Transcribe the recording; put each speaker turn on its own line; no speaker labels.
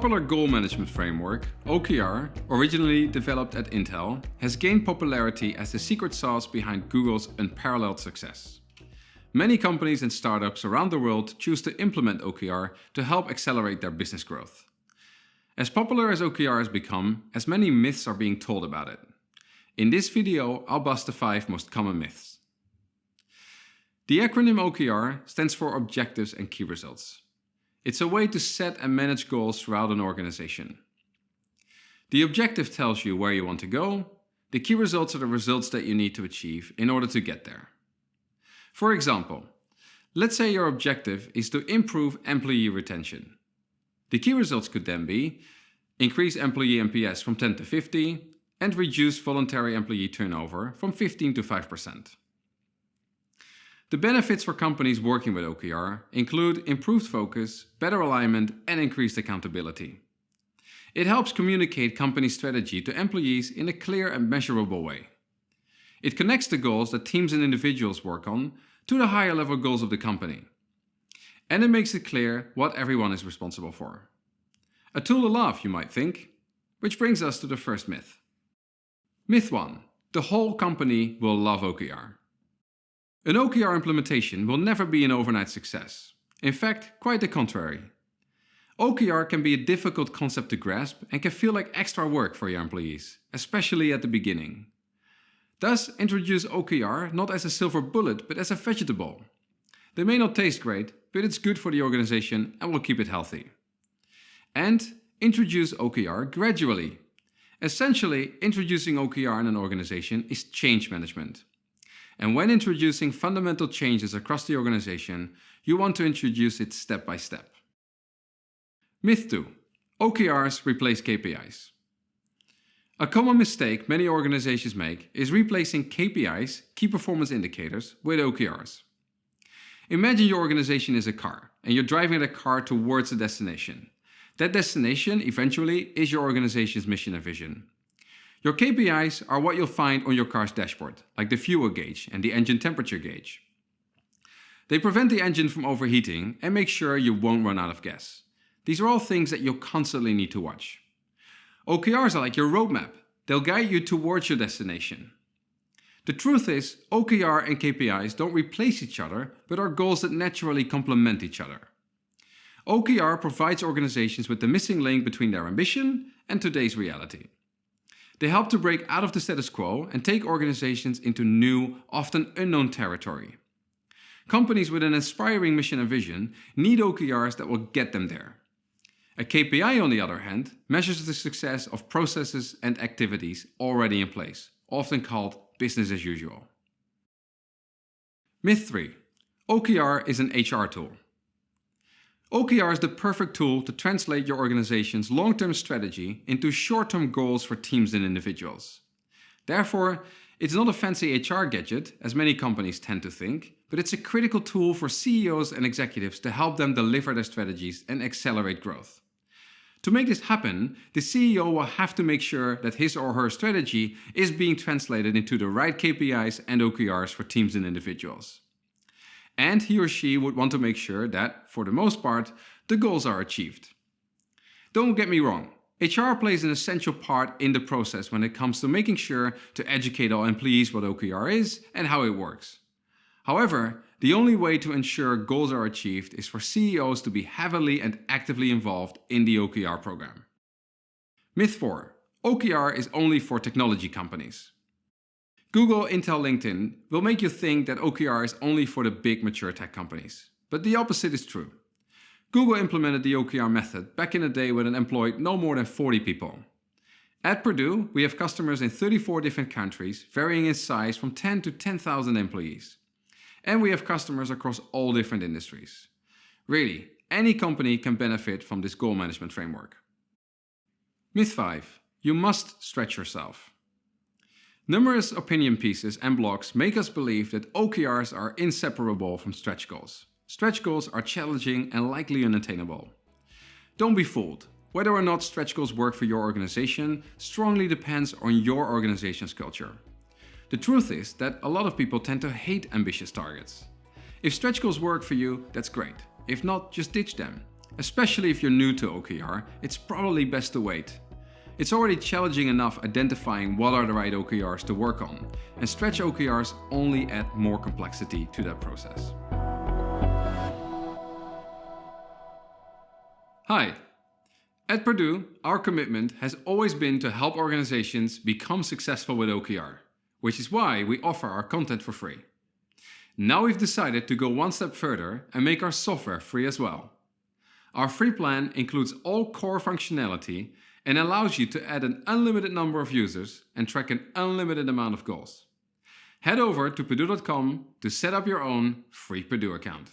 popular goal management framework, OKR, originally developed at Intel, has gained popularity as the secret sauce behind Google's unparalleled success. Many companies and startups around the world choose to implement OKR to help accelerate their business growth. As popular as OKR has become, as many myths are being told about it. In this video, I'll bust the 5 most common myths. The acronym OKR stands for Objectives and Key Results. It's a way to set and manage goals throughout an organization. The objective tells you where you want to go. The key results are the results that you need to achieve in order to get there. For example, let's say your objective is to improve employee retention. The key results could then be increase employee NPS from 10 to 50 and reduce voluntary employee turnover from 15 to 5%. The benefits for companies working with OKR include improved focus, better alignment, and increased accountability. It helps communicate company strategy to employees in a clear and measurable way. It connects the goals that teams and individuals work on to the higher level goals of the company. And it makes it clear what everyone is responsible for. A tool to laugh, you might think. Which brings us to the first myth. Myth 1. The whole company will love OKR. An OKR implementation will never be an overnight success. In fact, quite the contrary. OKR can be a difficult concept to grasp and can feel like extra work for your employees, especially at the beginning. Thus, introduce OKR not as a silver bullet, but as a vegetable. They may not taste great, but it's good for the organization and will keep it healthy. And introduce OKR gradually. Essentially, introducing OKR in an organization is change management. And when introducing fundamental changes across the organization, you want to introduce it step by step. Myth 2. OKRs replace KPIs. A common mistake many organizations make is replacing KPIs, key performance indicators, with OKRs. Imagine your organization is a car, and you're driving that car towards a destination. That destination, eventually, is your organization's mission and vision. Your KPIs are what you'll find on your car's dashboard, like the fuel gauge and the engine temperature gauge. They prevent the engine from overheating and make sure you won't run out of gas. These are all things that you'll constantly need to watch. OKRs are like your roadmap. They'll guide you towards your destination. The truth is, OKR and KPIs don't replace each other, but are goals that naturally complement each other. OKR provides organizations with the missing link between their ambition and today's reality. They help to break out of the status quo and take organizations into new, often unknown territory. Companies with an inspiring mission and vision need OKRs that will get them there. A KPI, on the other hand, measures the success of processes and activities already in place, often called business as usual. Myth 3. OKR is an HR tool. OKR is the perfect tool to translate your organization's long-term strategy into short-term goals for teams and individuals. Therefore, it's not a fancy HR gadget, as many companies tend to think, but it's a critical tool for CEOs and executives to help them deliver their strategies and accelerate growth. To make this happen, the CEO will have to make sure that his or her strategy is being translated into the right KPIs and OKRs for teams and individuals. And he or she would want to make sure that, for the most part, the goals are achieved. Don't get me wrong, HR plays an essential part in the process when it comes to making sure to educate all employees what OKR is and how it works. However, the only way to ensure goals are achieved is for CEOs to be heavily and actively involved in the OKR program. Myth 4. OKR is only for technology companies. Google, Intel, LinkedIn will make you think that OKR is only for the big mature tech companies. But the opposite is true. Google implemented the OKR method back in the day when it employed no more than 40 people. At Perdoo, we have customers in 34 different countries, varying in size from 10 to 10,000 employees. And we have customers across all different industries. Really, any company can benefit from this goal management framework. Myth 5. You must stretch yourself. Numerous opinion pieces and blogs make us believe that OKRs are inseparable from stretch goals. Stretch goals are challenging and likely unattainable. Don't be fooled. Whether or not stretch goals work for your organization strongly depends on your organization's culture. The truth is that a lot of people tend to hate ambitious targets. If stretch goals work for you, that's great. If not, just ditch them. Especially if you're new to OKR, it's probably best to wait. It's already challenging enough identifying what are the right OKRs to work on, and stretch OKRs only add more complexity to that process. Hi. At Perdoo, our commitment has always been to help organizations become successful with OKR, which is why we offer our content for free. Now we've decided to go one step further and make our software free as well. Our free plan includes all core functionality and allows you to add an unlimited number of users and track an unlimited amount of goals. Head over to perdoo.com to set up your own free Perdoo account.